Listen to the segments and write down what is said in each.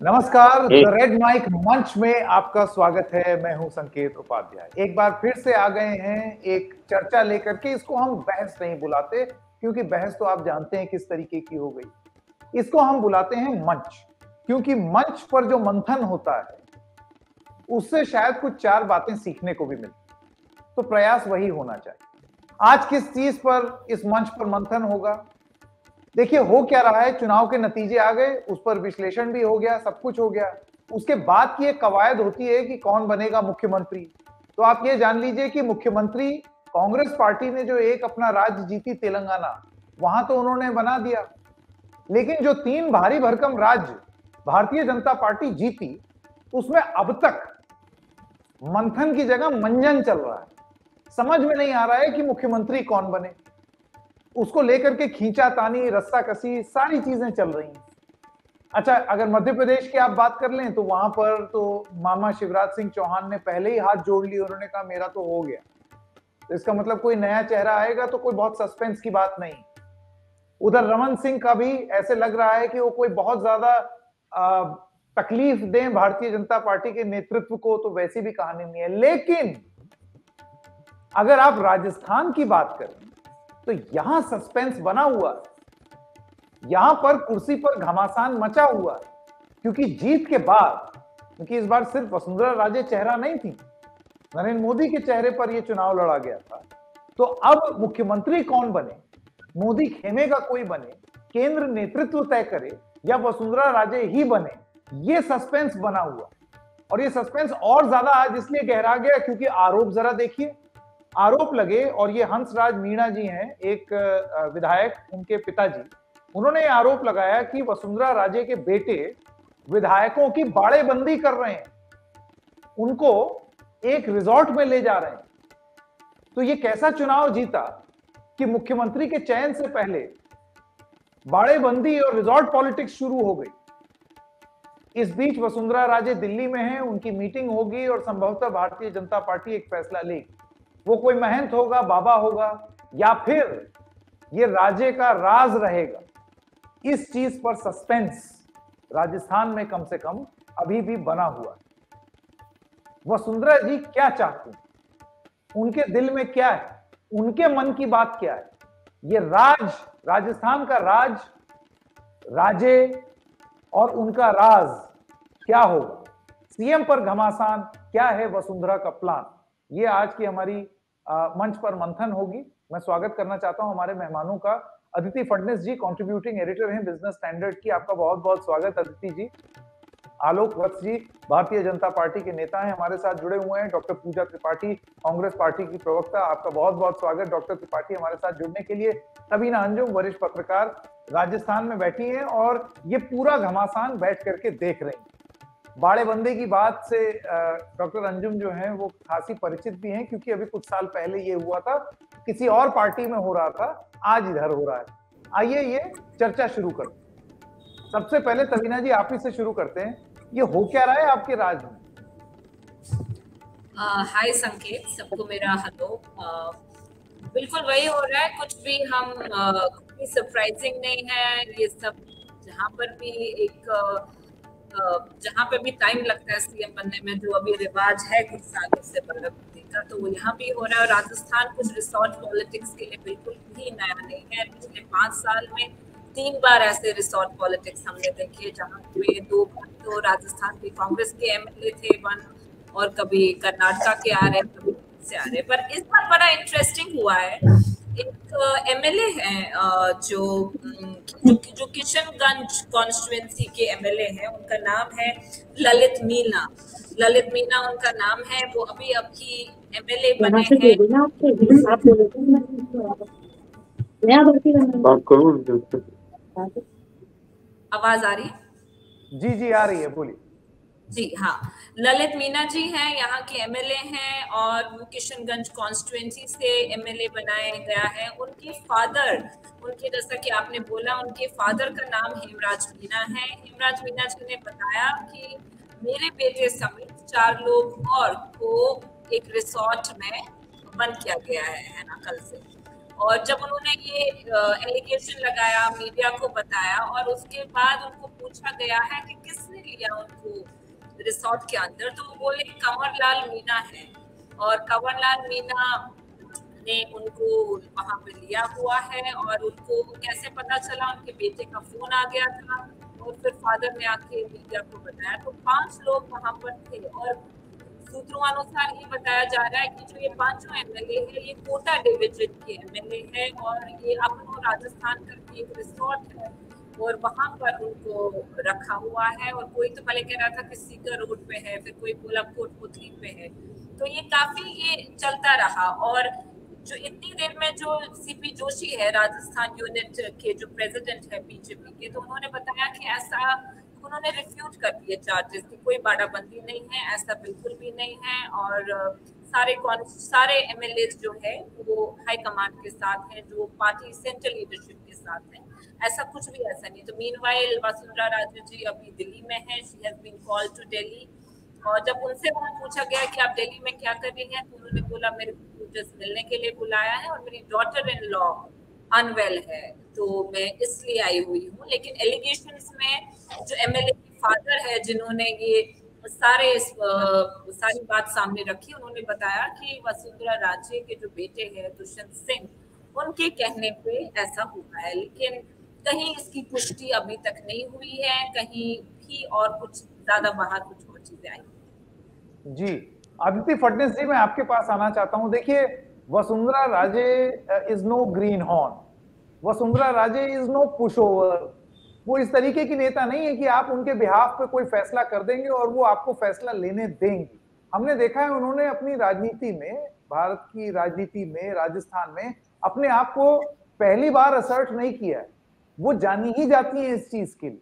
नमस्कार, the red mic मंच में आपका स्वागत है। मैं हूं संकेत उपाध्याय। एक बार फिर से आ गए हैं एक चर्चा लेकर के। इसको हम बहस नहीं बुलाते क्योंकि बहस तो आप जानते हैं किस तरीके की हो गई। इसको हम बुलाते हैं मंच, क्योंकि मंच पर जो मंथन होता है उससे शायद कुछ चार बातें सीखने को भी मिलती, तो प्रयास वही होना चाहिए। आज किस चीज पर इस मंच पर मंथन होगा? देखिए, हो क्या रहा है, चुनाव के नतीजे आ गए, उस पर विश्लेषण भी हो गया, सब कुछ हो गया। उसके बाद की एक कवायद होती है कि कौन बनेगा मुख्यमंत्री। तो आप ये जान लीजिए कि मुख्यमंत्री कांग्रेस पार्टी ने जो एक अपना राज्य जीती तेलंगाना, वहां तो उन्होंने बना दिया, लेकिन जो 3 भारी भरकम राज्य भारतीय जनता पार्टी जीती, उसमें अब तक मंथन की जगह मंजन चल रहा है। समझ में नहीं आ रहा है कि मुख्यमंत्री कौन बने। उसको लेकर के खींचातानी, रस्साकसी, सारी चीजें चल रही हैं। अच्छा, अगर मध्य प्रदेश की आप बात कर लें तो वहां पर तो मामा शिवराज सिंह चौहान ने पहले ही हाथ जोड़ लिए। उन्होंने कहा मेरा तो हो गया। तो इसका मतलब कोई नया चेहरा आएगा तो कोई बहुत सस्पेंस की बात नहीं। उधर रमन सिंह का भी ऐसे लग रहा है कि वो कोई बहुत ज्यादा तकलीफ दें भारतीय जनता पार्टी के नेतृत्व को, तो वैसी भी कहानी नहीं है। लेकिन अगर आप राजस्थान की बात करें तो यहां सस्पेंस बना हुआ है। यहां पर कुर्सी पर घमासान मचा हुआ है, क्योंकि जीत के बाद, क्योंकि इस बार सिर्फ वसुंधरा राजे चेहरा नहीं थी, नरेंद्र मोदी के चेहरे पर यह चुनाव लड़ा गया था। तो अब मुख्यमंत्री कौन बने, मोदी खेमे का कोई बने, केंद्र नेतृत्व तय करे या वसुंधरा राजे ही बने, यह सस्पेंस बना हुआ। और यह सस्पेंस और ज्यादा आज इसलिए गहरा गया क्योंकि आरोप जरा देखिए, आरोप लगे। और ये हंसराज मीणा जी हैं, एक विधायक, उनके पिताजी, उन्होंने आरोप लगाया कि वसुंधरा राजे के बेटे विधायकों की बाड़ेबंदी कर रहे हैं, उनको एक रिजॉर्ट में ले जा रहे हैं। तो ये कैसा चुनाव जीता कि मुख्यमंत्री के चयन से पहले बाड़ेबंदी और रिजॉर्ट पॉलिटिक्स शुरू हो गई। इस बीच वसुंधरा राजे दिल्ली में हैं, उनकी मीटिंग होगी और संभवतः भारतीय जनता पार्टी एक फैसला लेगी। वो कोई महंत होगा, बाबा होगा, या फिर ये राजे का राज रहेगा। इस चीज पर सस्पेंस राजस्थान में कम से कम अभी भी बना हुआ है। वसुंधरा जी क्या चाहती हैं, उनके दिल में क्या है, उनके मन की बात क्या है, ये राजस्थान का राज, राजे और उनका राज क्या होगा, सीएम पर घमासान क्या है, वसुंधरा का प्लान, ये आज की हमारी मंच पर मंथन होगी। मैं स्वागत करना चाहता हूं हमारे मेहमानों का। अदिति फडणीस जी कंट्रीब्यूटिंग एडिटर हैं बिजनेस स्टैंडर्ड की, आपका बहुत बहुत स्वागत अदिति जी। आलोक वत्स जी भारतीय जनता पार्टी के नेता हैं, हमारे साथ जुड़े हुए हैं। डॉक्टर पूजा त्रिपाठी कांग्रेस पार्टी की प्रवक्ता, आपका बहुत बहुत स्वागत डॉक्टर त्रिपाठी हमारे साथ जुड़ने के लिए। तबीना अंजुम वरिष्ठ पत्रकार राजस्थान में बैठी हैं और ये पूरा घमासान बैठ करके देख रही हैं। बाड़ेबंदी की बात से डॉक्टर अंजुम जो हैं वो खासी परिचित भी हैं, क्योंकि अभी कुछ साल पहले ये हुआ था, किसी और पार्टी में हो रहा था, आज इधर हो रहा है। आइए ये चर्चा शुरू करते हैं। सबसे पहले तबीना जी आप ही से शुरू करते हैं, ये हो क्या रहा है आपके राज में? हाय संकेत, सबको मेरा हेलो। बिल्कुल वही हो रहा है, कुछ भी हम कुछ भी सरप्राइजिंग नहीं है। ये सब जहाँ पर भी जहाँ पे भी टाइम लगता है सीएम बनने में, जो अभी रिवाज है कुछ सालों से बाराबंदी का, तो वो यहाँ भी हो रहा है। और राजस्थान कुछ रिसोर्ट पॉलिटिक्स के लिए बिल्कुल भी नया नहीं है। पिछले 5 साल में 3 बार ऐसे रिसोर्ट पॉलिटिक्स हमने देखे, जहाँ पे 2 बार तो राजस्थान के कांग्रेस के एमएलए थे वन, और कभी कर्नाटक के आ रहे, कभी से आ रहे। पर इस बार बड़ा इंटरेस्टिंग हुआ है, एक एमएलए हैं जो किशनगंज कॉन्स्टिट्यूएंसी के एमएलए हैं, उनका नाम है ललित मीणा। ललित मीणा उनका नाम है, वो अभी एमएलए बने हैं। आवाज आ रही है? जी जी आ रही है, बोलिए। जी हाँ, ललित मीणा जी हैं, यहाँ के एमएलए हैं और वो किशनगंज कॉन्स्टिट्यूएंसी से एमएलए बनाया गया है। उनके फादर, जैसा कि आपने बोला, उनके फादर का नाम हेमराज मीणा है। हेमराज मीणा जी ने बताया कि मेरे बेटे समेत 4 लोग और को एक रिसोर्ट में बंद किया गया है ना कल से। और जब उन्होंने ये एलिगेशन लगाया, मीडिया को बताया, और उसके बाद उनको पूछा गया है कि किसने लिया उनको रिसोर्ट के अंदर, तो वो बोले कंवरलाल मीणा है, और कंवरलाल मीणा ने उनको वहां पे लिया हुआ है। और उनको कैसे पता चला, उनके बेटे का फोन आ गया था और फिर फादर ने आके मीडिया को बताया। तो 5 लोग वहां पर थे और सूत्रों अनुसार ये बताया जा रहा है कि जो ये 5 एमएलए है ये कोटा डिवीजन के एमएलए है और ये अपनो राजस्थान करके एक रिसोर्ट है और वहां पर उनको रखा हुआ है। और कोई तो पहले कह रहा था कि सीकर रोड पे है, फिर कोई बोला कोटपुतली पे है। तो ये काफी ये चलता रहा। और जो इतनी देर में जो सीपी जोशी है राजस्थान यूनिट के जो प्रेसिडेंट है बीजेपी के, तो उन्होंने बताया कि ऐसा, उन्होंने रिफ्यूज कर दिए चार्जेस कि कोई बाड़ाबंदी नहीं है, ऐसा बिल्कुल भी नहीं है। और सारे एमएलए जो है वो हाई कमांड के साथ हैं, जो पार्टी सेंट्रल लीडरशिप के साथ हैं, ऐसा कुछ भी ऐसा नहीं। तो मीनवाइल वसुंधरा राजे जी अभी दिल्ली में है, she has been called to Delhi. और जब उनसे वहां पूछा गया कि आप दिल्ली में क्या कर रही हैं, तो उन्होंने बोला मेरे को जस्ट मिलने के लिए बुलाया है और मेरी डॉटर इन लॉ अनवेल है, तो मैं इसलिए आई हुई हूँ। लेकिन एलिगेशंस में जो एमएलए के फादर है जिन्होंने ये सारी बात सामने रखी, उन्होंने बताया कि वसुंधरा राजे के जो बेटे हैं दुष्यंत सिंह, उनके कहने पे ऐसा हुआ है। लेकिन कहीं इसकी पुष्टि अभी तक नहीं हुई है, कहीं भी और कुछ ज्यादा बाहर कुछ और चीजें आई। जी आदित्य फडणवीस जी, मैं आपके पास आना चाहता हूं। देखिए, Vasundhara Raje is no greenhorn, Vasundhara Raje is no pushover. वो इस तरीके की नेता नहीं है कि आप उनके बिहाफ पे कोई फैसला कर देंगे और वो आपको फैसला लेने देंगे। हमने देखा है उन्होंने अपनी राजनीति में, भारत की राजनीति में, राजस्थान में अपने आप को पहली बार असर्ट नहीं किया। वो जानी ही जाती है इस चीज के लिए।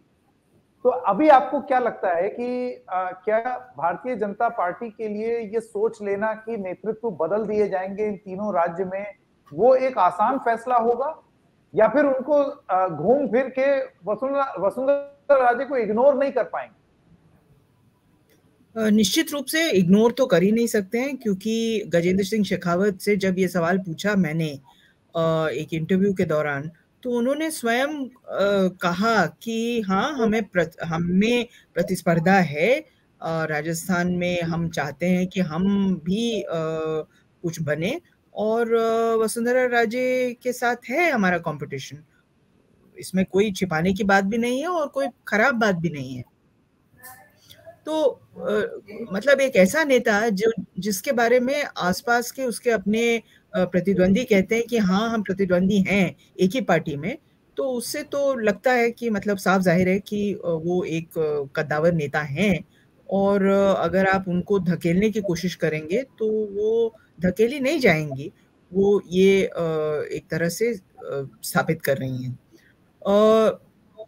तो अभी आपको क्या लगता है कि क्या भारतीय जनता पार्टी के लिए ये सोच लेना कि नेतृत्व बदल दिए जाएंगे इन तीनों राज्य में, वो एक आसान फैसला होगा, या फिर उनको घूम फिर के वसुंधरा राजे को इग्नोर नहीं कर पाएंगे? निश्चित रूप से इग्नोर तो कर ही नहीं सकते हैं, क्योंकि गजेंद्र सिंह शेखावत से जब ये सवाल पूछा मैंने एक इंटरव्यू के दौरान, तो उन्होंने स्वयं कहा कि हाँ, हमें प्रतिस्पर्धा है राजस्थान में, हम चाहते हैं कि हम भी कुछ बने, और वसुंधरा राजे के साथ है हमारा कंपटीशन। इसमें कोई छिपाने की बात भी नहीं है और कोई खराब बात भी नहीं है। तो मतलब एक ऐसा नेता जिसके बारे में आसपास के उसके अपने प्रतिद्वंदी कहते हैं कि हाँ, हम प्रतिद्वंदी हैं एक ही पार्टी में, तो उससे तो लगता है कि मतलब साफ जाहिर है कि वो एक कद्दावर नेता हैं। और अगर आप उनको धकेलने की कोशिश करेंगे तो वो धकेली नहीं जाएंगी, वो ये एक तरह से स्थापित कर रही हैं।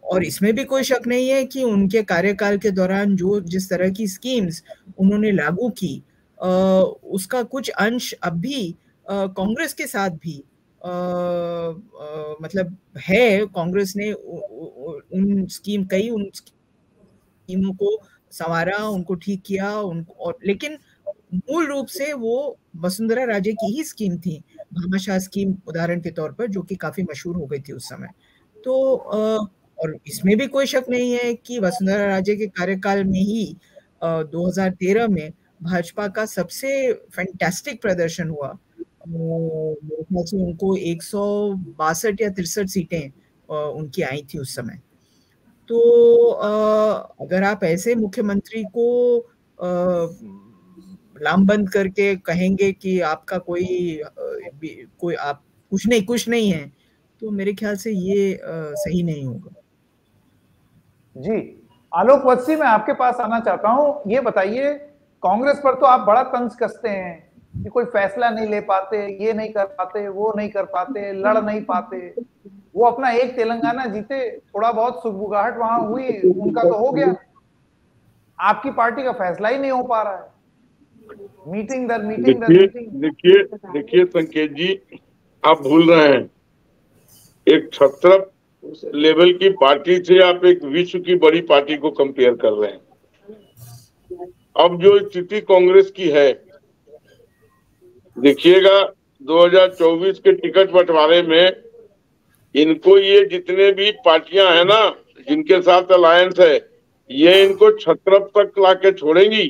और इसमें भी कोई शक नहीं है कि उनके कार्यकाल के दौरान जो जिस तरह की स्कीम्स उन्होंने लागू की, उसका कुछ अंश अब भी कांग्रेस के साथ भी मतलब है। कांग्रेस ने उन स्कीमों को संवारा, उनको ठीक किया, उनको, लेकिन मूल रूप से वो वसुंधरा राजे की ही स्कीम थी, भामाशाह स्कीम उदाहरण के तौर पर, जो कि काफी मशहूर हो गई थी उस समय। तो और इसमें भी कोई शक नहीं है कि वसुंधरा राजे के कार्यकाल में ही 2013 में भाजपा का सबसे फैंटास्टिक प्रदर्शन हुआ। मेरे ख्याल से उनको 162 या 63 सीटें उनकी आई थी उस समय। तो अगर आप ऐसे मुख्यमंत्री को लामबंद करके कहेंगे कि आपका कोई आप कुछ नहीं है, तो मेरे ख्याल से ये सही नहीं होगा। जी आलोक वत्सी, मैं आपके पास आना चाहता हूं। ये बताइए, कांग्रेस पर तो आप बड़ा तंज कसते हैं कि कोई फैसला नहीं ले पाते, ये नहीं कर पाते, वो नहीं कर पाते, लड़ नहीं पाते। वो अपना एक तेलंगाना जीते, थोड़ा बहुत सुगबुगाहट वहां हुई, उनका तो हो गया। आपकी पार्टी का फैसला ही नहीं हो पा रहा है, मीटिंग दर मीटिंग। देखिए संकेत जी, आप भूल रहे हैं, एक छत्रप लेवल की पार्टी से आप एक विश्व की बड़ी पार्टी को कंपेयर कर रहे हैं। अब जो स्थिति कांग्रेस की है, देखिएगा 2024 के टिकट बंटवारे में इनको ये जितने भी पार्टियां हैं ना, जिनके साथ अलायंस है, ये इनको छत्रप तक लाके छोड़ेंगी।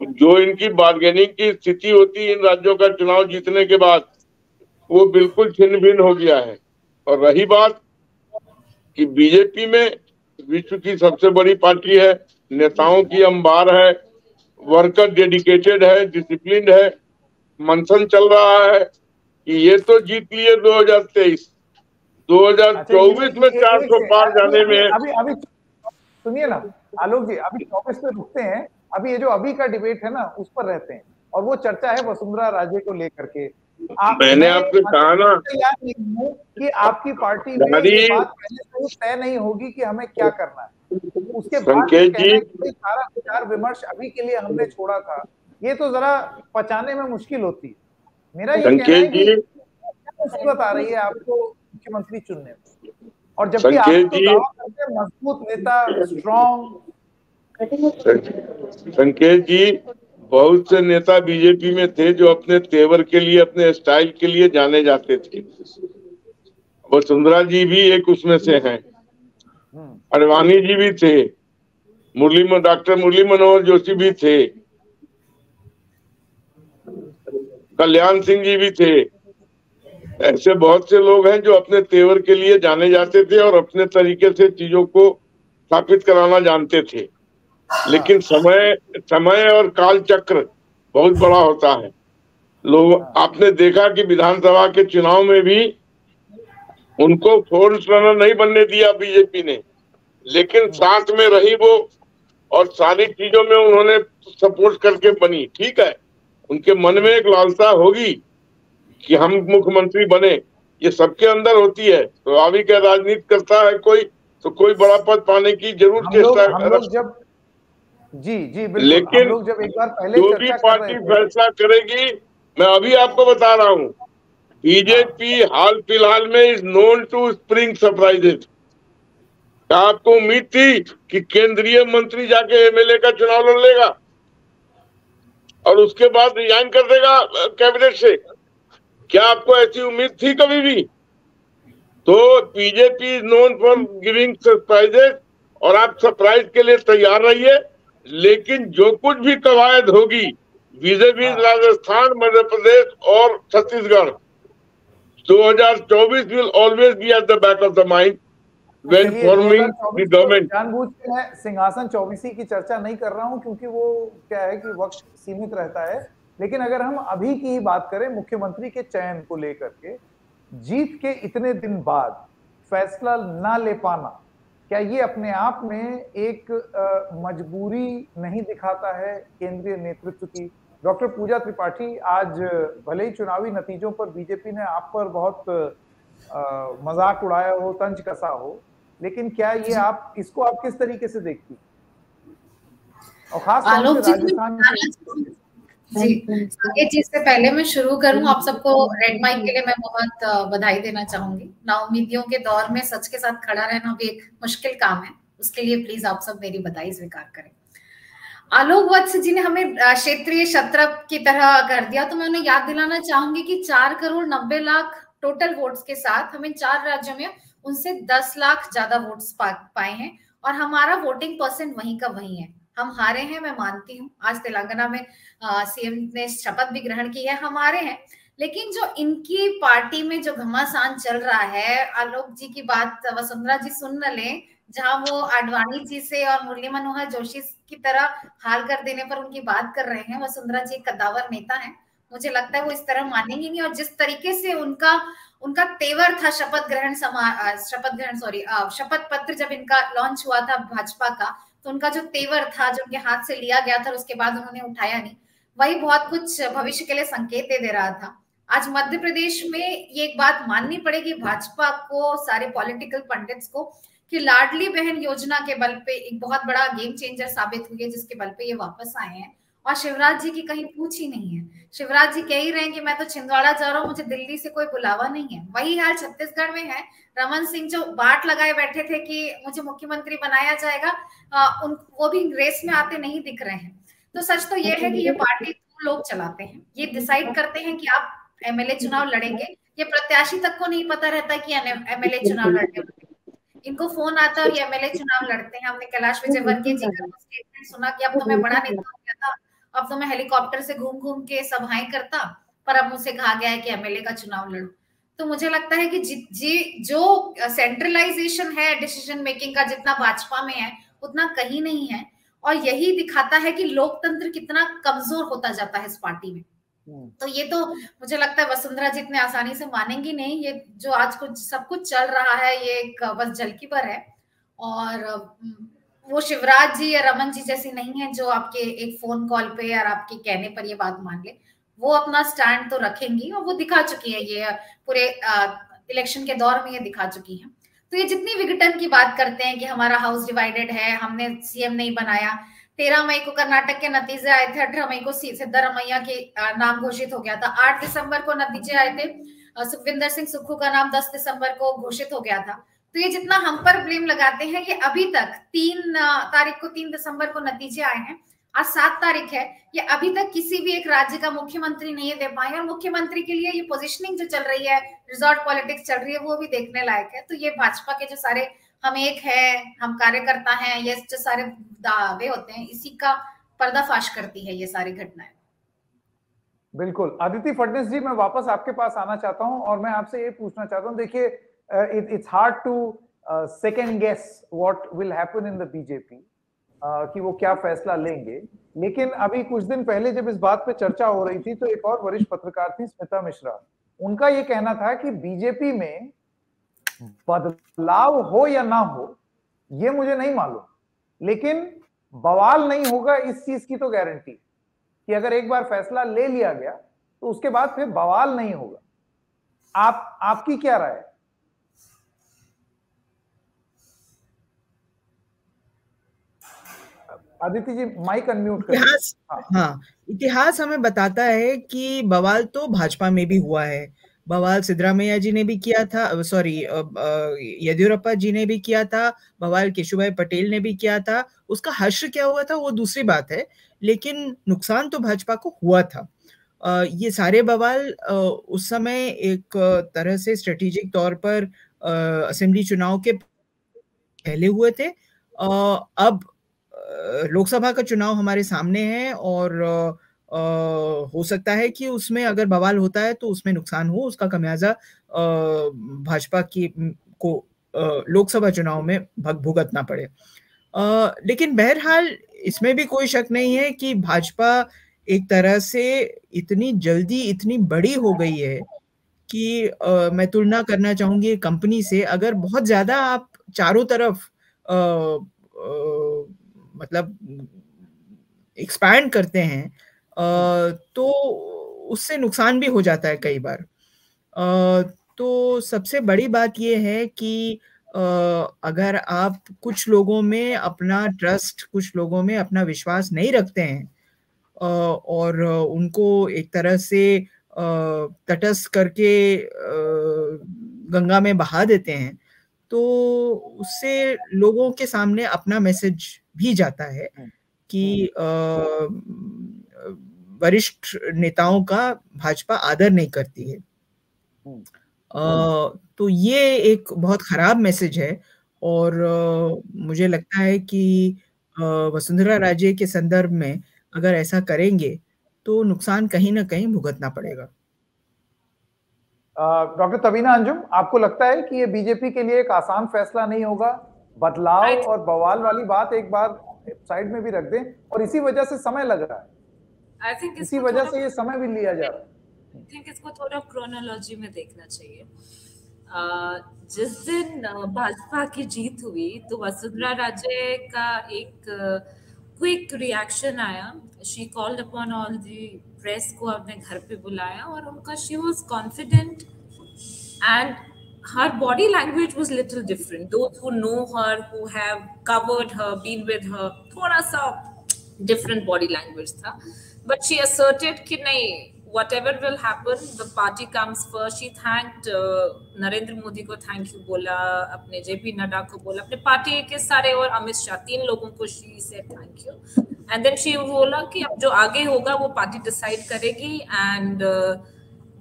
जो इनकी बार्गेनिंग की स्थिति होती है इन राज्यों का चुनाव जीतने के बाद, वो बिल्कुल छिन्न भिन्न हो गया है। और रही बात कि बीजेपी में विश्व की सबसे बड़ी पार्टी है, नेताओं की अंबार है, वर्कर डेडिकेटेड है, डिसिप्लिन है, मंथन चल रहा है कि ये तो जीत लिए 2023, 2024 में 400 पार जाने में। अभी सुनिए ना आलोक जी, अभी 24 पे रुकते हैं। अभी ये जो अभी का डिबेट है ना उस पर रहते हैं, और वो चर्चा है वसुंधरा राजे को लेकर के। मैंने आपसे कहा ना कि आपकी पार्टी में ये बात पहले से तय नहीं होगी कि हमें क्या करना है, उसके बाद सारा विचार विमर्श अभी के लिए हमने छोड़ा था, ये तो जरा पचाने में मुश्किल होती है। मेरा ये कहना है कि मुसीबत आ रही है आपको मुख्यमंत्री चुनने में, और जबकि आप तो दावा करते हैं मजबूत नेता, स्ट्रॉन्ग। संकेत जी, बहुत से नेता बीजेपी में थे जो अपने तेवर के लिए, अपने स्टाइल के लिए जाने जाते थे। वसुंधरा जी भी एक उसमें से हैं, अडवाणी जी भी थे, डॉक्टर मुरली मनोहर जोशी भी थे, कल्याण सिंह जी भी थे। ऐसे बहुत से लोग हैं जो अपने तेवर के लिए जाने जाते थे और अपने तरीके से चीजों को स्थापित कराना जानते थे। लेकिन समय और काल चक्र बहुत बड़ा होता है। लोग, आपने देखा कि विधानसभा के चुनाव में भी उनको फोर्स रनर नहीं बनने दिया बीजेपी ने, लेकिन साथ में रही वो और सारी चीजों में उन्होंने सपोर्ट करके बनी। ठीक है, उनके मन में एक लालसा होगी कि हम मुख्यमंत्री बने, ये सबके अंदर होती है। तो अभी क्या राजनीति करता है कोई, तो कोई बड़ा पद पाने की जरूर चेष्टा। जी लेकिन लोग जब एक बार पहले जो भी पार्टी फैसला करेगी, मैं अभी आपको बता रहा हूँ, बीजेपी हाल फिलहाल में is known to spring surprises. आपको उम्मीद थी कि केंद्रीय मंत्री जाके एमएलए का चुनाव लड़ लेगा और उसके बाद रिजाइन कर देगा कैबिनेट से? क्या आपको ऐसी उम्मीद थी कभी भी? तो BJP is known for giving surprises, और आप सरप्राइज के लिए तैयार रहिए। लेकिन जो कुछ भी कवायद होगी vis-a-vis राजस्थान, मध्य प्रदेश और Chhattisgarh, 2024 will always be at the back of the mind when forming the government. जानबूझ के मैं सिंहासन 24 की चर्चा नहीं कर रहा हूं, क्योंकि वो क्या है कि वक्त सीमित रहता है। लेकिन अगर हम अभी की ही बात करें, मुख्यमंत्री के चयन को लेकर के, जीत के इतने दिन बाद फैसला ना ले पाना, क्या ये अपने आप में एक मजबूरी नहीं दिखाता है केंद्रीय नेतृत्व की? डॉक्टर पूजा त्रिपाठी, आज भले ही चुनावी नतीजों पर बीजेपी ने आप पर बहुत मजाक उड़ाया हो, तंज कसा हो, लेकिन क्या ये आप इसको आप किस तरीके से देखती? और खास तौर से राजस्थान जी, से पहले मैं शुरू करूं, आप सबको रेड माइक के लिए मैं बहुत बधाई देना चाहूंगी। नाउम्मीदियों के दौर में सच के साथ खड़ा रहना भी एक मुश्किल काम है, उसके लिए प्लीज आप सब मेरी बधाई स्वीकार करें। आलोक वत्स जी ने हमें क्षेत्रीय शत्रप की तरह कर दिया, तो मैं उन्हें याद दिलाना चाहूंगी कि 4 करोड़ 90 लाख टोटल वोट्स के साथ हमें 4 राज्यों में उनसे 10 लाख ज्यादा वोट्स पाए हैं, और हमारा वोटिंग परसेंट वहीं का वहीं है। हम हारे हैं, मैं मानती हूँ। आज तेलंगाना में सीएम ने शपथ भी ग्रहण की है, हमारे हैं। लेकिन जो इनकी पार्टी में जो घमासान चल रहा है, आलोक जी की बात वसुंधरा जी सुन न लें, जहां वो आडवाणी जी से और मुरली मनोहर जोशी की तरह हाल कर देने पर उनकी बात कर रहे हैं। वसुंधरा जी कद्दावर नेता है, मुझे लगता है वो इस तरह मानेंगे नहीं। और जिस तरीके से उनका तेवर था शपथ पत्र जब इनका लॉन्च हुआ था भाजपा का, तो उनका जो तेवर था, जो उनके हाथ से लिया गया था और उसके बाद उन्होंने उठाया नहीं, वही बहुत कुछ भविष्य के लिए संकेत दे रहा था। आज मध्य प्रदेश में ये एक बात माननी पड़ेगी भाजपा को, सारे पॉलिटिकल पंडित्स को, कि लाडली बहन योजना के बल पे एक बहुत बड़ा गेम चेंजर साबित हुई है, जिसके बल पे ये वापस आए हैं। और शिवराज जी की कहीं पूछ ही नहीं है। शिवराज जी कह ही रहे हैं कि मैं तो छिंदवाड़ा जा रहा हूँ, मुझे दिल्ली से कोई बुलावा नहीं है। वही हाल छत्तीसगढ़ में है। रमन सिंह जो बाट लगाए बैठे थे कि मुझे मुख्यमंत्री बनाया जाएगा, वो भी रेस में आते नहीं दिख रहे हैं। तो सच तो ये है कि ये पार्टी लोग चलाते हैं, ये डिसाइड करते हैं कि आप एमएलए चुनाव लड़ेंगे। ये प्रत्याशी तक को नहीं पता रहता कि एमएलए चुनाव लड़ने, इनको फोन आता है और ये एमएलए चुनाव लड़ते हैं। हमने कैलाश विजयवर्गीय जी का स्टेटमेंट सुना कि अब तो मैं बड़ा नेता हो गया था, अब तो मैं हेलीकॉप्टर से घूम घूम के सभाएं करता, पर अब मुझसे कहा गया है कि एमएलए का चुनाव लड़ो। तो मुझे लगता है कि जो सेंट्रलाइजेशन है डिसीजन मेकिंग का जितना भाजपा में है उतना कहीं नहीं है, और यही दिखाता है कि लोकतंत्र कितना कमजोर होता जाता है इस पार्टी में। तो ये तो मुझे लगता है वसुंधरा जी इतने आसानी से मानेंगी नहीं। ये जो आज कुछ सब कुछ चल रहा है ये एक बस झलकी पर है, और वो शिवराज जी या रमन जी जैसी नहीं है जो आपके एक फोन कॉल पे या आपके कहने पर ये बात मान ले। वो अपना स्टैंड तो रखेंगी, और वो दिखा चुकी है, ये पूरे इलेक्शन के दौर में ये दिखा चुकी है। तो ये जितनी विघटन की बात करते हैं कि हमारा हाउस डिवाइडेड है, हमने सीएम नहीं बनाया, 13 मई को कर्नाटक के नतीजे आए थे, 18 मई को सिद्धरामैया के नाम घोषित हो गया था, 8 दिसंबर को नतीजे आए थे, सुखविंदर सिंह सुक्खू का नाम 10 दिसंबर को घोषित हो गया था। तो ये जितना हम पर ब्लेम लगाते हैं, ये अभी तक 3 दिसंबर को नतीजे आए हैं, आज 7 तारीख है, ये अभी तक किसी भी एक राज्य का मुख्यमंत्री नहीं दे पाए। और मुख्यमंत्री के लिए ये पोजीशनिंग जो चल रही है, रिजॉर्ट पॉलिटिक्स चल रही है, वो भी देखने लायक है। तो ये भाजपा के जो सारे हम एक है, हम कार्यकर्ता हैं, ये जो सारे दावे होते हैं, इसी का पर्दाफाश करती है ये सारी घटनाएं। बिल्कुल। अदिति फडणवीस जी, मैं वापस आपके पास आना चाहता हूं और मैं आपसे ये पूछना चाहता हूं, देखिए it's hard to second guess what will happen in the BJP, कि वो क्या फैसला लेंगे। लेकिन अभी कुछ दिन पहले जब इस बात पे चर्चा हो रही थी तो एक और वरिष्ठ पत्रकार थी स्मिता मिश्रा, उनका ये कहना था कि बीजेपी में बदलाव हो या ना हो ये मुझे नहीं मालूम, लेकिन बवाल नहीं होगा इस चीज की तो गारंटी, कि अगर एक बार फैसला ले लिया गया तो उसके बाद फिर बवाल नहीं होगा। आपकी क्या राय है? आदित्य जी माइक अनम्यूट करें। इतिहास हमें बताता है कि बवाल तो भाजपा में भी हुआ है। बवाल सिद्धरामैया जी ने भी किया था, येदियुरप्पा जी ने भी किया था, बवाल केशुभाई पटेल ने भी किया था। उसका हश्र क्या हुआ था वो दूसरी बात है, लेकिन नुकसान तो भाजपा को हुआ था। ये सारे बवाल उस समय एक तरह से स्ट्रेटेजिक तौर पर असेंबली चुनाव के पहले हुए थे। अब लोकसभा का चुनाव हमारे सामने है और हो सकता है कि उसमें अगर बवाल होता है तो उसमें नुकसान हो, उसका खमियाजा भाजपा को लोकसभा चुनाव में भुगतना पड़े। लेकिन बहरहाल इसमें भी कोई शक नहीं है कि भाजपा एक तरह से इतनी जल्दी इतनी बड़ी हो गई है कि मैं तुलना करना चाहूंगी कंपनी से। अगर बहुत ज्यादा आप चारों तरफ मतलब एक्सपैंड करते हैं तो उससे नुकसान भी हो जाता है कई बार। तो सबसे बड़ी बात ये है कि अगर आप कुछ लोगों में अपना ट्रस्ट, कुछ लोगों में अपना विश्वास नहीं रखते हैं और उनको एक तरह से तटस्थ करके गंगा में बहा देते हैं, तो उससे लोगों के सामने अपना मैसेज भी जाता है कि वरिष्ठ नेताओं का भाजपा आदर नहीं करती है। तो ये एक बहुत खराब मैसेज है और मुझे लगता है कि वसुंधरा राजे के संदर्भ में अगर ऐसा करेंगे तो नुकसान कहीं ना कहीं भुगतना पड़ेगा। डॉक्टर तबीना अंजुम, आपको लगता है कि ये बीजेपी के लिए एक आसान फैसला नहीं होगा? बदलाव और बवाल वाली बात एक बार साइड में भी रख दें, और इसी वजह से समय लग रहा है, इसी वजह से ये समय भी लिया जा रहा है। आई थिंक इसको थोड़ा क्रोनोलॉजी में देखना चाहिए। जिस दिन भाजपा की जीत हुई तो वसुंधरा राजे का एक क्विक रिएक्शन आया। She called upon all the press को अपने घर पे बुलाया और उनका she was confident and her body language was little different. Those who know her, who have covered her, been with her, थोड़ा सा different body language था, but she asserted कि नहीं, whatever will happen, the party comes first. She thanked Narendra Modi को thank you बोला, अपने JP Nadda को बोला, अपने पार्टी के सारे और अमित शाह 3 लोगों को she said thank you, and then she बोला कि अब जो आगे होगा वो पार्टी डिसाइड करेगी, and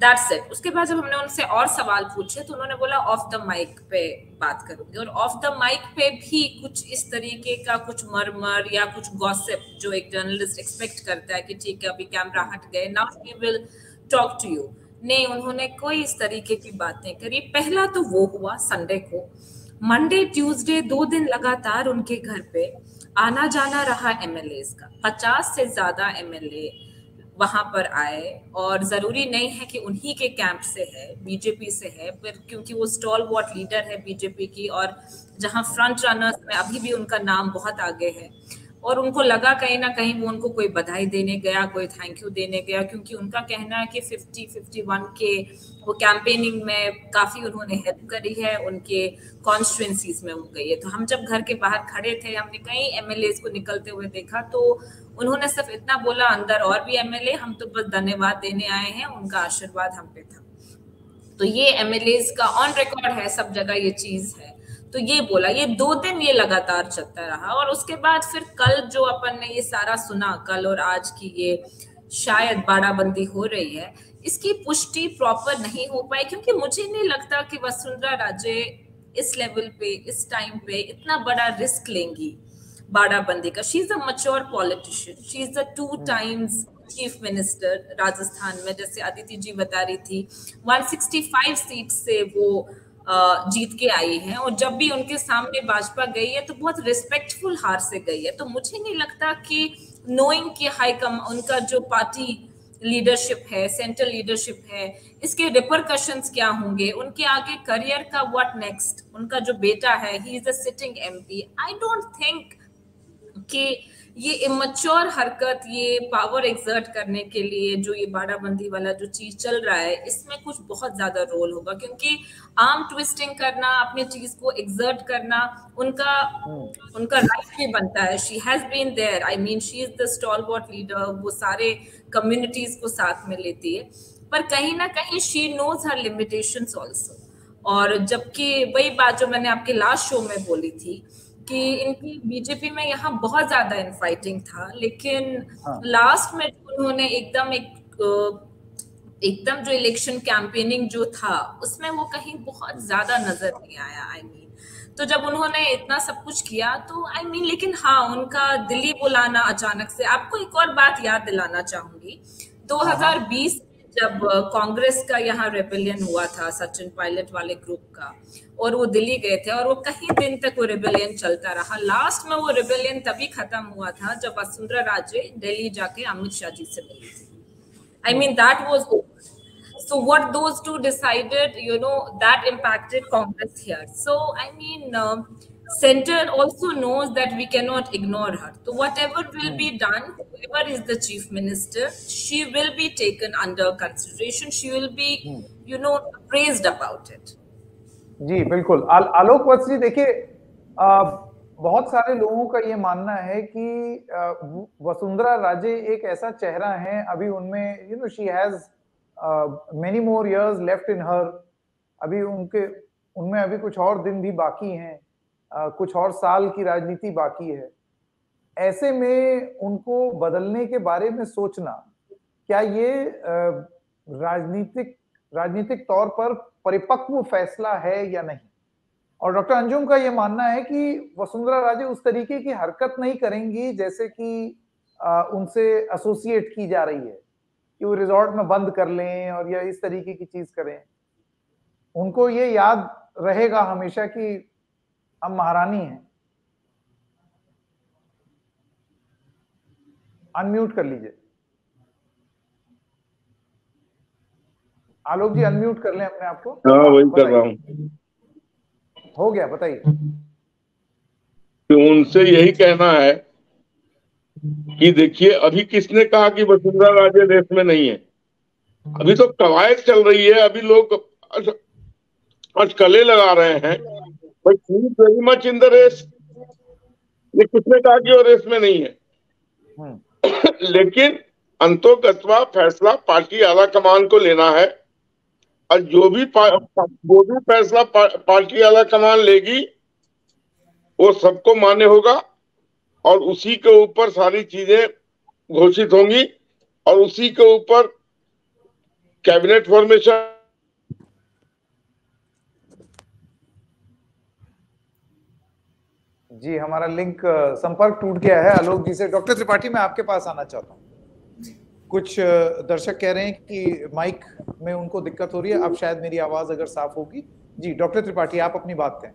दैट्स इट। उसके बाद जब हमने उनसे और सवाल पूछे तो उन्होंने बोला ऑफ द माइक पे बात करूंगी, और ऑफ द माइक पे भी कुछ इस तरीके का कुछ मरमर या कुछ गॉसिप जो एक जर्नलिस्ट एक्सपेक्ट करता है कि ठीक है अभी कैमरा हट गए, now we will talk to you. नहीं, उन्होंने कोई इस तरीके की बात नहीं करी। पहला तो वो हुआ संडे को, मंडे ट्यूसडे 2 दिन लगातार उनके घर पे आना जाना रहा एमएलए का। 50 से ज्यादा एमएलए वहां पर आए, और जरूरी नहीं है कि उन्हीं के कैंप से है, बीजेपी से है, पर क्योंकि वो स्टॉलवॉर्ट लीडर है बीजेपी की, और जहां फ्रंट रनर्स में अभी भी उनका नाम बहुत आगे है, और उनको लगा कहीं ना कहीं वो उनको कोई बधाई देने गया, कोई थैंक यू देने गया, क्योंकि उनका कहना है कि 50-51 के वो कैंपेनिंग में काफी उन्होंने हेल्प करी है, उनके कॉन्स्टिट्यूएंसीज में हो गई है। तो हम जब घर के बाहर खड़े थे, हमने कई एमएलए को निकलते हुए देखा, तो उन्होंने सिर्फ इतना बोला, अंदर और भी एमएलए, हम तो बस धन्यवाद देने आए हैं, उनका आशीर्वाद हम पे था। तो ये एमएलए का ऑन रिकॉर्ड है, सब जगह ये चीज है। तो ये बोला, ये 2 दिन ये लगातार चलता रहा, और उसके बाद फिर कल जो अपन ने ये सारा सुना, कल और आज की ये शायद बाड़ाबंदी हो रही है, इसकी पुष्टि प्रॉपर नहीं हो पाई, क्योंकि मुझे नहीं लगता कि वसुंधरा राजे इस लेवल पे, इस टाइम पे इतना बड़ा रिस्क लेंगी बाड़ाबंदी का। She is a mature politician, she is a 2 times chief minister Rajasthan में, जैसे अदिति जी बता रही थी 165 सीट से वो जीत के आई है, और जब भी उनके सामने भाजपा गई है तो बहुत रिस्पेक्टफुल हार से गई है। तो मुझे नहीं लगता कि नोइंग कि उनका जो पार्टी लीडरशिप है, सेंट्रल लीडरशिप है, इसके रिपरकशंस क्या होंगे, उनके आगे करियर का व्हाट नेक्स्ट। उनका जो बेटा है, he is a sitting MP. I don't think कि ये इमैच्योर हरकत, ये पावर एक्सर्ट करने के लिए जो ये बाड़ाबंदी वाला जो चीज चल रहा है, इसमें कुछ बहुत ज्यादा रोल होगा, क्योंकि आर्म ट्विस्टिंग करना, अपनी चीज को एक्सर्ट करना, उनका राइट भी बनता है। She has been there, I mean she is the stalwart leader, वो सारे कम्युनिटीज को साथ में लेती है, पर कहीं ना कहीं she knows her limitations also. और जबकि वही बात जो मैंने आपके लास्ट शो में बोली थी कि इनकी बीजेपी में यहाँ बहुत ज्यादा इनफाइटिंग था, लेकिन लास्ट में उन्होंने एकदम जो इलेक्शन कैंपेनिंग जो था उसमें वो कहीं बहुत ज्यादा नजर नहीं आया। आई मीन, तो जब उन्होंने इतना सब कुछ किया तो आई मीन, लेकिन हाँ, उनका दिल्ली बुलाना अचानक से। आपको एक और बात याद दिलाना चाहूंगी, 2020 जब कांग्रेस का यहाँ रेबेलियन हुआ था, सचिन पायलट वाले ग्रुप का, और वो दिल्ली गए थे, और वो कहीं दिन तक वो रेबेलियन चलता रहा। लास्ट में वो रेबेलियन तभी खत्म हुआ था जब वसुंधरा राजे दिल्ली जाके अमित शाह जी से मिली थी। I mean, that was over. So what those two decided, you know, that impacted Congress here. So I mean, center also knows that we cannot ignore her. So whatever will be done, whoever is the chief minister, she will be taken under consideration. She will be, you know, praised about it. जी बिल्कुल। आलोक वत्स जी, देखिए बहुत सारे लोगों का ये मानना है कि वसुंधरा राजे एक ऐसा चेहरा है, अभी उनमें you know she has many more years left in her, अभी उनमें अभी कुछ और दिन भी बाकी हैं, कुछ और साल की राजनीति बाकी है। ऐसे में उनको बदलने के बारे में सोचना, क्या ये राजनीतिक तौर पर परिपक्व फैसला है या नहीं? और डॉक्टर अंजुम का ये मानना है कि वसुंधरा राजे उस तरीके की हरकत नहीं करेंगी जैसे कि उनसे एसोसिएट की जा रही है, कि वो रिजॉर्ट में बंद कर लें और या इस तरीके की चीज करें। उनको ये याद रहेगा हमेशा कि हम महारानी हैं। अनम्यूट कर लीजिए आलोक जी, अनम्यूट कर लें अपने आप को। हाँ, वही कर रहा हूँ। हो गया, बताइए। तो उनसे यही कहना है कि देखिए, अभी किसने कहा कि वसुंधरा राजे रेस में नहीं है? अभी तो कवायद चल रही है, अभी लोग अटकलें लगा रहे हैं, but she is very much in the race. ये किसने कहा कि वो रेस में नहीं है? लेकिन अंतोगत्वा फैसला पार्टी आला कमान को लेना है, और जो भी फैसला पार्टी आला कमान लेगी वो सबको मान्य होगा, और उसी के ऊपर सारी चीजें घोषित होंगी, और उसी के ऊपर कैबिनेट फॉर्मेशन। जी, हमारा लिंक संपर्क टूट गया है आलोक जी से। डॉक्टर त्रिपाठी, मैं आपके पास आना चाहता हूँ। कुछ दर्शक कह रहे हैं कि माइक में उनको दिक्कत हो रही है। अब शायद मेरी आवाज अगर साफ होगी। जी डॉक्टर त्रिपाठी, आप अपनी बात कहें।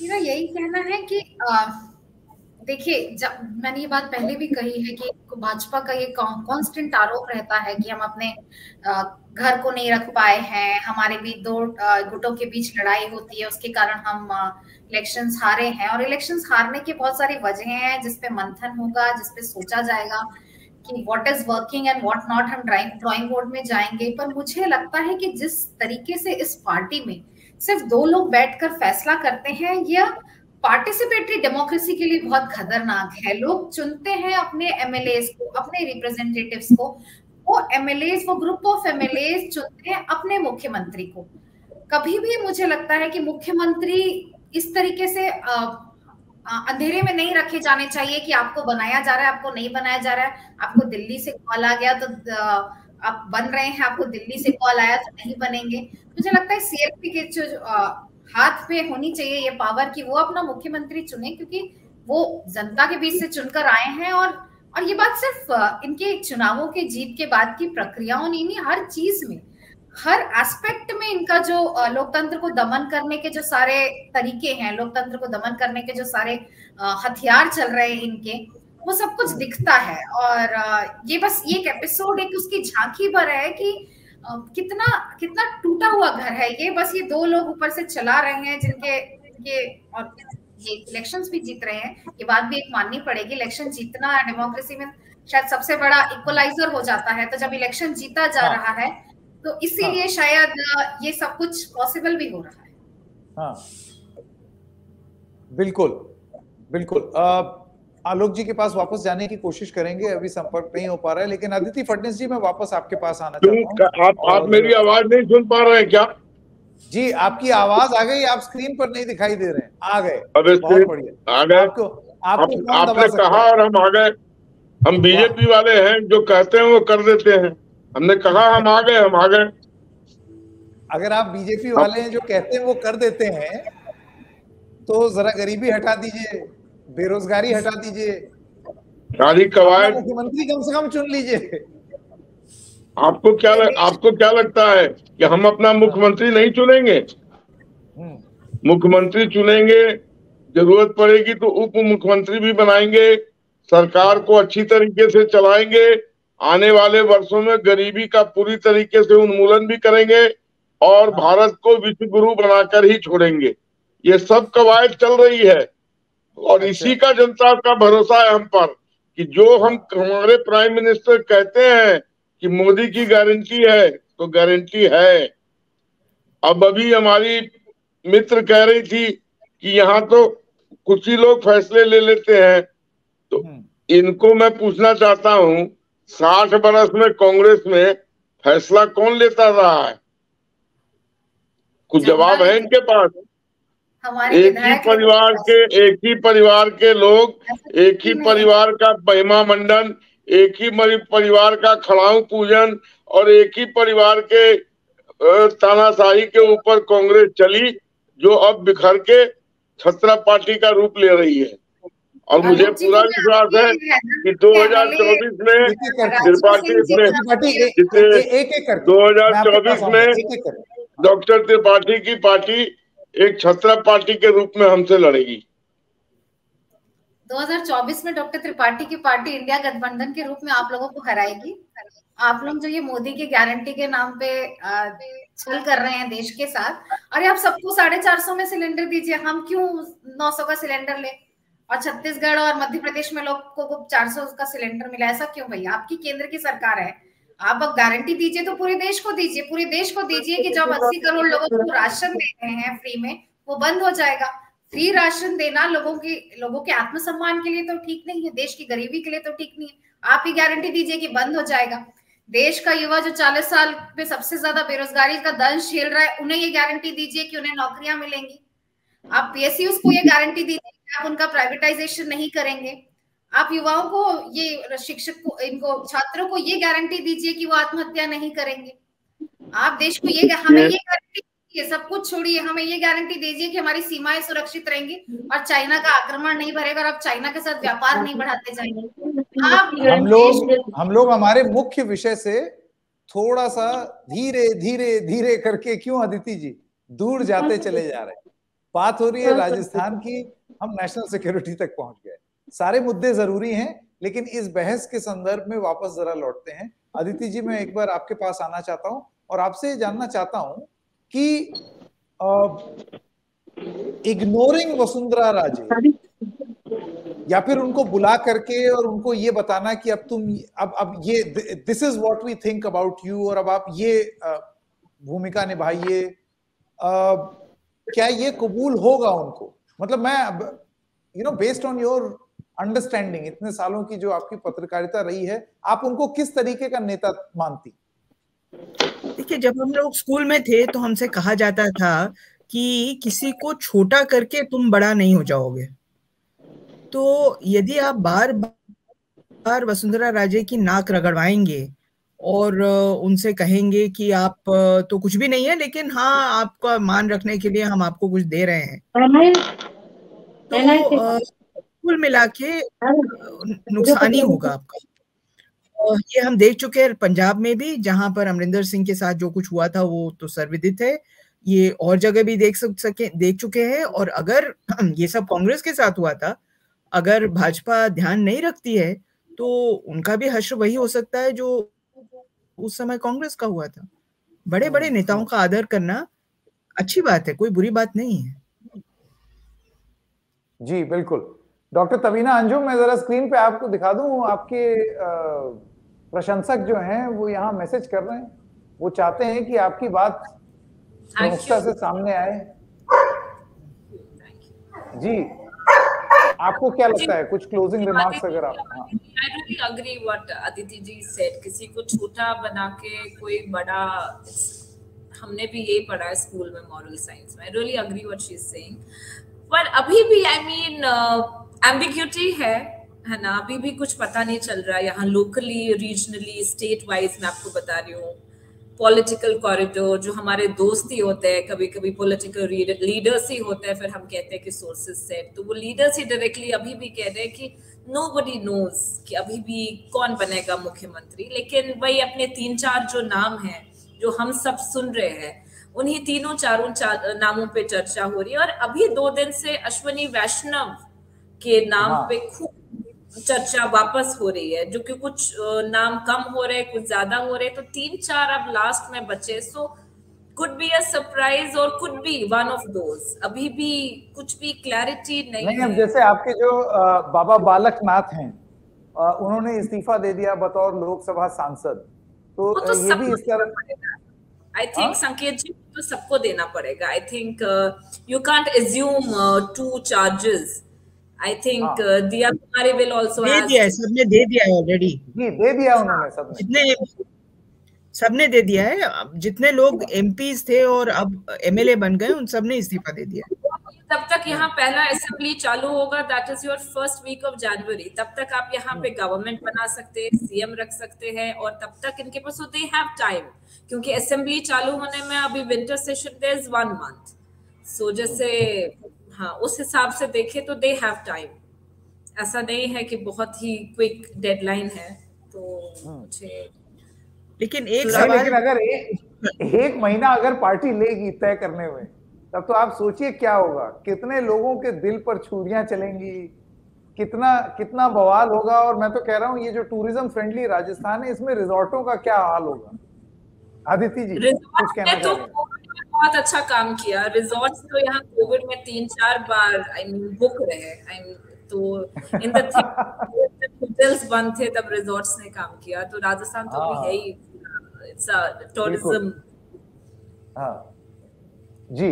मेरा यही कहना है कि देखिए, जब मैंने ये बात पहले भी कही है कि भाजपा का ये कांस्टेंट आरोप रहता है कि हम अपने घर को नहीं रख पाए हैं, हमारे बीच दो गुटों के बीच लड़ाई होती है, उसके कारण हम इलेक्शंस हारे हैं। और इलेक्शंस हारने की बहुत सारी वजह हैं जिसपे मंथन होगा, जिसपे सोचा जाएगा कि what is working and what not. हम ड्राइंग बोर्ड में जाएंगे। पर मुझे लगता है कि जिस तरीके से इस पार्टी में सिर्फ 2 लोग बैठकर फैसला करते हैं, यह पार्टिसिपेटरी डेमोक्रेसी के लिए बहुत खतरनाक है। लोग चुनते हैं अपने एमएलएस को, अपने रिप्रेजेंटेटिव्स को। वो एमएलएस, वो ग्रुप ऑफ एमएलएस चुनते हैं अपने मुख्यमंत्री को। कभी भी मुझे लगता है कि मुख्यमंत्री इस तरीके से अंधेरे में नहीं रखे जाने चाहिए कि आपको बनाया जा रहा है, आपको नहीं बनाया जा रहा है। आपको दिल्ली से कॉल आ गया तो आप बन रहे हैं, आपको दिल्ली से कॉल आया तो नहीं बनेंगे। मुझे लगता है सीएलपी के जो हाथ पे होनी चाहिए ये पावर कि वो अपना मुख्यमंत्री चुने, क्योंकि वो जनता के बीच से चुनकर आए हैं। और ये बात सिर्फ इनके चुनावों के जीत के बाद की प्रक्रियाओं नहीं, हर चीज में, हर एस्पेक्ट में इनका जो लोकतंत्र को दमन करने के जो सारे तरीके हैं, लोकतंत्र को दमन करने के जो सारे हथियार चल रहे हैं इनके, वो सब कुछ दिखता है। और ये बस एक एपिसोड एक उसकी झांकी भर है कि कितना कितना टूटा हुआ घर है ये। बस ये 2 लोग ऊपर से चला रहे हैं जिनके और ये इलेक्शंस भी जीत रहे हैं। ये बात भी एक माननी पड़ेगी, इलेक्शन जीतना डेमोक्रेसी में शायद सबसे बड़ा इक्वलाइजर हो जाता है। तो जब इलेक्शन जीता जा रहा है तो इसीलिए शायद ये सब कुछ पॉसिबल भी हो रहा है। हाँ, बिल्कुल बिल्कुल। आलोक जी के पास वापस जाने की कोशिश करेंगे, अभी संपर्क नहीं हो पा रहा है। लेकिन अदिति फडणवीस जी, मैं वापस आपके पास आना चाहता हूँ। आप मेरी आवाज नहीं सुन पा रहे हैं क्या? जी, आपकी आवाज आ गई, आप स्क्रीन पर नहीं दिखाई दे रहे हैं। आ गए, बहुत बढ़िया, आ गए। आपने कहा और हम आ गए। हम बीजेपी वाले हैं, जो कहते हैं वो कर देते हैं। हमने कहा हम आ गए, हम आ गए। अगर आप बीजेपी वाले हैं जो कहते हैं वो कर देते हैं, तो जरा गरीबी हटा दीजिए, बेरोजगारी हटा दीजिए, शादी कवायद, मुख्यमंत्री कम से कम चुन लीजिए। आपको क्या लगता है कि हम अपना मुख्यमंत्री नहीं चुनेंगे? मुख्यमंत्री चुनेंगे, जरूरत पड़ेगी तो उप मुख्यमंत्री भी बनाएंगे, सरकार को अच्छी तरीके से चलाएंगे, आने वाले वर्षों में गरीबी का पूरी तरीके से उन्मूलन भी करेंगे और भारत को विश्व गुरु बनाकर ही छोड़ेंगे। ये सब कवायद चल रही है और इसी का जनता का भरोसा है हम पर कि जो हमारे प्राइम मिनिस्टर कहते हैं कि मोदी की गारंटी है, तो गारंटी है। अब अभी हमारी मित्र कह रही थी कि यहाँ तो कुछ ही लोग फैसले ले लेते हैं, तो इनको मैं पूछना चाहता हूँ, 60 बरस में कांग्रेस में फैसला कौन लेता रहा है? कुछ जवाब है इनके पास? एक ही परिवार के लोग, एक ही परिवार का महिमा मंडन, एक ही परिवार का खड़ाऊ पूजन और एक ही परिवार के तानाशाही के ऊपर कांग्रेस चली, जो अब बिखर के छत्रा पार्टी का रूप ले रही है। और मुझे पूरा विश्वास है कि 2024 में डॉक्टर त्रिपाठी की पार्टी एक छत्रा पार्टी के रूप में हमसे लड़ेगी। 2024 में डॉक्टर त्रिपाठी की पार्टी इंडिया गठबंधन के रूप में आप लोगों को हराएगी। आप लोग जो ये मोदी की गारंटी के नाम पे छल कर रहे हैं देश के साथ, अरे आप सबको 450 में सिलेंडर दीजिए, हम क्यों 900 का सिलेंडर ले? और छत्तीसगढ़ और मध्य प्रदेश में लोगों को 400 का सिलेंडर मिला, ऐसा क्यों भैया? आपकी केंद्र की सरकार है, आप अब गारंटी दीजिए तो पूरे देश को दीजिए, पूरे देश को दीजिए कि जब 80 करोड़ लोगों को राशन दे रहे हैं फ्री में, वो बंद हो जाएगा। फ्री राशन देना लोगों के आत्मसम्मान के लिए तो ठीक नहीं है, देश की गरीबी के लिए तो ठीक नहीं है। आप ही गारंटी दीजिए कि बंद हो जाएगा। देश का युवा जो 40 साल में सबसे ज्यादा बेरोजगारी का दंश झेल रहा है, उन्हें ये गारंटी दीजिए कि उन्हें नौकरियां मिलेंगी। आप पीएसयूज को ये गारंटी दीजिए कि आप उनका प्राइवेटाइजेशन नहीं करेंगे। आप युवाओं को, ये शिक्षक को, इनको छात्रों को ये गारंटी दीजिए कि वो आत्महत्या नहीं करेंगे। आप देश को हमें ये गारंटी दीजिए, सब कुछ छोड़िए, हमें ये गारंटी दीजिए कि हमारी सीमाएं सुरक्षित रहेंगी और चाइना का आक्रमण नहीं बढ़ेगा और आप चाइना के साथ व्यापार नहीं बढ़ाते जाएंगे। हम लोग हमारे मुख्य विषय से थोड़ा सा धीरे धीरे धीरे करके क्यों अदिति जी दूर जाते चले जा रहे हैं। बात हो रही है राजस्थान की, हम नेशनल सिक्योरिटी तक पहुंच गए। सारे मुद्दे जरूरी हैं, लेकिन इस बहस के संदर्भ में वापस जरा लौटते हैं। अदिति जी, मैं एक बार आपके पास आना चाहता हूं और आपसे जानना चाहता हूं कि इग्नोरिंग वसुंधरा राजे या फिर उनको बुला करके और उनको ये बताना कि अब तुम अब ये this is what we think about you और अब आप ये भूमिका निभाइए, क्या ये कबूल होगा उनको? मतलब मैं बेस्ड ऑन योर अंडरस्टैंडिंग, इतने सालों की जो आपकी पत्रकारिता रही है, आप उनको किस तरीके का नेता मानती? देखिए, जब हम लोग स्कूल में थे तो हमसे कहा जाता था कि किसी को छोटा करके तुम बड़ा नहीं हो जाओगे। तो यदि आप बार बार वसुंधरा राजे की नाक रगड़वाएंगे और उनसे कहेंगे कि आप तो कुछ भी नहीं है, लेकिन हाँ आपका मान रखने के लिए हम आपको कुछ दे रहे हैं, तो कुल मिला के नुकसान ही होगा आपका। ये हम देख चुके हैं पंजाब में भी, जहां पर अमरिंदर सिंह के साथ जो कुछ हुआ था वो तो सर्वविदित है। ये और जगह भी देख चुके हैं। और अगर ये सब कांग्रेस के साथ हुआ था, अगर भाजपा ध्यान नहीं रखती है तो उनका भी हश्र वही हो सकता है जो उस समय कांग्रेस का हुआ था। बड़े बड़े नेताओं का आदर करना अच्छी बात है, कोई बुरी बात नहीं है। जी बिल्कुल। डॉक्टर तबीना अंजुम, मैं जरा स्क्रीन पे आपको दिखा दूं, आपके प्रशंसक जो हैं वो यहाँ मैसेज कर रहे हैं, वो चाहते हैं कि आपकी बात प्रमुखता से सामने आए। जी, आपको क्या लगता है, कुछ क्लोजिंग रिमार्क्स अगर आप? I really agree what Aditi ji said, किसी को छोटा बना के कोई बड़ा, हमने भी यही पढ़ा है स्कूल में मॉरल साइंस में। I really agree what she is saying, पर अभी भी I mean एम्बिग्यूटी है ना, अभी भी कुछ पता नहीं चल रहा है यहाँ लोकली, रीजनली, स्टेट वाइज। मैं आपको बता रही हूँ पॉलिटिकल कॉरिडोर, जो हमारे दोस्त ही होते हैं, कभी कभी पॉलिटिकल लीडर्स ही होते हैं, फिर हम कहते हैं कि सोर्सेज से, तो वो लीडर्स ही डायरेक्टली अभी भी कह रहे हैं कि नोबडी नोज कि अभी भी कौन बनेगा मुख्यमंत्री। लेकिन वही अपने 3-4 जो नाम हैं जो हम सब सुन रहे हैं, उन्हीं तीनों चारों नामों पे चर्चा हो रही है। और अभी 2 दिन से अश्वनी वैष्णव के नाम पे खूब चर्चा वापस हो रही है, जो कि कुछ नाम कम हो रहे, कुछ ज्यादा हो रहे, तो 3-4 अब लास्ट में बचे। So could be a surprise और could be one of those. अभी भी कुछ भी क्लैरिटी नहीं है। जैसे आपके जो बाबा बालक नाथ हैं, उन्होंने इस्तीफा दे दिया बतौर लोकसभा सांसद, तो ये भी इस तरह आई थिंक संकेत जी तो सबको देना पड़ेगा। I think you can't assume 2 charges. I think दिया कुमारी will also दे दिया है, सबने दे दिया है ऑलरेडी। जी दे दिया उन्होंने, सबने दे दिया है। जितने लोग एमपीज थे और अब एमएलए बन गए, उन सबने इस्तीफा दे दिया। तब तक यहाँ पहला असेंबली चालू होगा, that is your first week of January. तब तक आप यहाँ पे गवर्नमेंट बना सकते हैं, सीएम रख सकते हैं, और तब तक इनके पास दे हैव टाइम, क्योंकि असेंबली चालू होने में अभी winter session there is 1 month। So जैसे हाँ, उस हिसाब से देखे तो दे हैव टाइम। ऐसा नहीं है कि बहुत ही क्विक डेडलाइन है। तो मुझे लेकिन एक सवाल, लेकिन अगर एक महीना अगर पार्टी लेगी तय करने में, तब तो आप सोचिए क्या होगा, कितने लोगों के दिल पर छुरियां चलेंगी, कितना बवाल होगा। और मैं तो कह रहा हूँ ये जो टूरिज्म फ्रेंडली राजस्थान है, इसमें रिजॉर्टों का क्या हाल होगा? अदिति जी कुछ कहना चाहेंगे? बहुत अच्छा काम किया। रिजॉर्ट्स तो यहाँ कोविड में 3-4 बार बुक रहे। तो इन द होटल्स बंद थे तब रिजॉर्ट्स ने काम किया। तो राजस्थान तो भी है ही, इट्स अ टूरिज्म। जी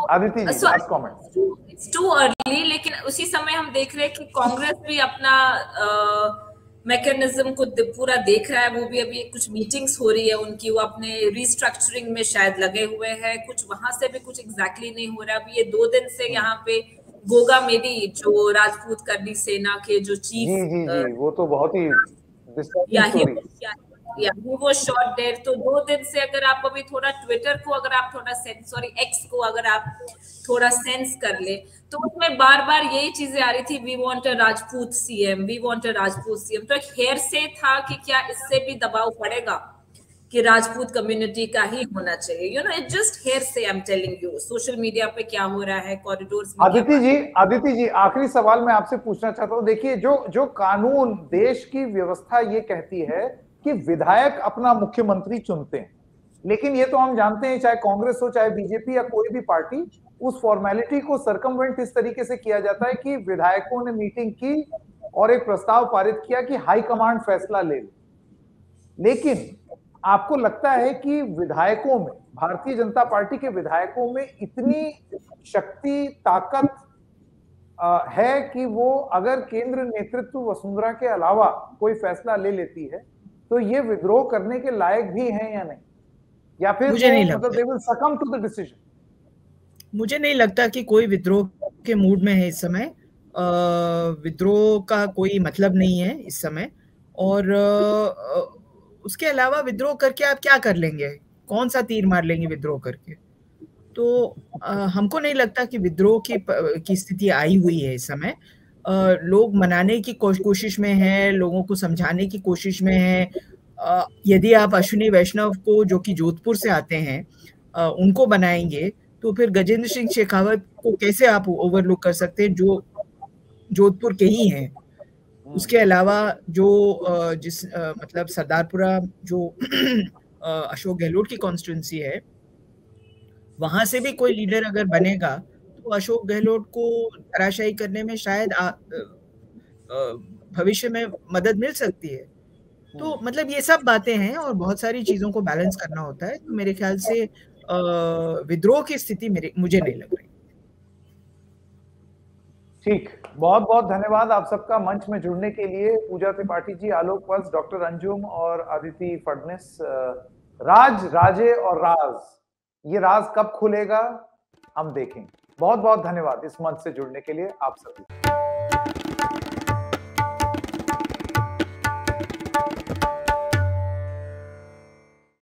Aditi ji last comment. It's too early, लेकिन उसी समय हम देख रहे हैं कि कांग्रेस भी अपना मैकेनिज्म को पूरा देख रहा है। वो भी अभी कुछ मीटिंग्स हो रही है उनकी, वो अपने रिस्ट्रक्चरिंग में शायद लगे हुए हैं, कुछ वहां से भी कुछ एग्जैक्टली नहीं हो रहा। अभी ये 2 दिन से यहाँ पे गोगा मेडी जो राजपूत करनी सेना के जो चीफ, जी, वो तो बहुत ही वो शॉट देयर। तो 2 दिन से अगर आप अभी थोड़ा ट्विटर को अगर आप थोड़ा सेंस, एक्स को अगर आप थोड़ा सेंस कर ले, तो उसमें बार बार यही चीजें आ रही थी, we want a Rajput CM, we want a Rajput CM. तो एक हेयर से था कि क्या इससे भी दबाव पड़ेगा कि राजपूत कम्युनिटी का ही होना चाहिए, you know, it just hearsay, I am telling you, social media पे क्या हो रहा है, कॉरिडोर्स में। आदिति जी आखिरी सवाल मैं आपसे पूछना चाहता हूँ। देखिए, जो कानून, देश की व्यवस्था ये कहती है कि विधायक अपना मुख्यमंत्री चुनते हैं, लेकिन ये तो हम जानते हैं, चाहे कांग्रेस हो चाहे बीजेपी या कोई भी पार्टी, उस फॉर्मेलिटी को सर्कमवेंट इस तरीके से किया जाता है कि विधायकों ने मीटिंग की और एक प्रस्ताव पारित किया कि हाईकमांड फैसला ले ले। लेकिन आपको लगता है कि विधायकों में, भारतीय जनता पार्टी के विधायकों में इतनी शक्ति, ताकत है कि वो अगर केंद्र नेतृत्व वसुंधरा के अलावा कोई फैसला ले लेती है तो ये विद्रोह करने के लायक भी हैं या नहीं, या फिर मुझे नहीं लगता, they will succumb to the decision? मुझे नहीं लगता कि कोई विद्रोह के मूड में है इस समय। विद्रोह का कोई मतलब नहीं है इस समय। और उसके अलावा विद्रोह करके आप क्या कर लेंगे, कौन सा तीर मार लेंगे विद्रोह करके? तो हमको नहीं लगता कि विद्रोह की स्थिति आई हुई है इस समय। लोग मनाने की कोशिश में है, लोगों को समझाने की कोशिश में है। यदि आप अश्विनी वैष्णव को, जो कि जोधपुर से आते हैं, उनको बनाएंगे तो फिर गजेंद्र सिंह शेखावत को कैसे आप ओवरलुक कर सकते हैं, जो जोधपुर के ही हैं। उसके अलावा जो मतलब सरदारपुरा जो अशोक गहलोत की कॉन्स्टिट्यूंसी है, वहां से भी कोई लीडर अगर बनेगा तो अशोक गहलोत को धराशायी करने में शायद भविष्य में मदद मिल सकती है। तो मतलब ये सब बातें हैं और बहुत सारी चीजों को बैलेंस करना होता है। तो मेरे ख्याल से विद्रोह की स्थिति मुझे नहीं लग रही। ठीक, बहुत बहुत धन्यवाद आप सबका मंच में जुड़ने के लिए। पूजा त्रिपाठी जी, आलोक वत्स, डॉक्टर अंजुम और अदिति फडणीस। राज, राजे और राज, ये राज कब खुलेगा हम देखेंगे। बहुत बहुत धन्यवाद इस मंच से जुड़ने के लिए आप सभी।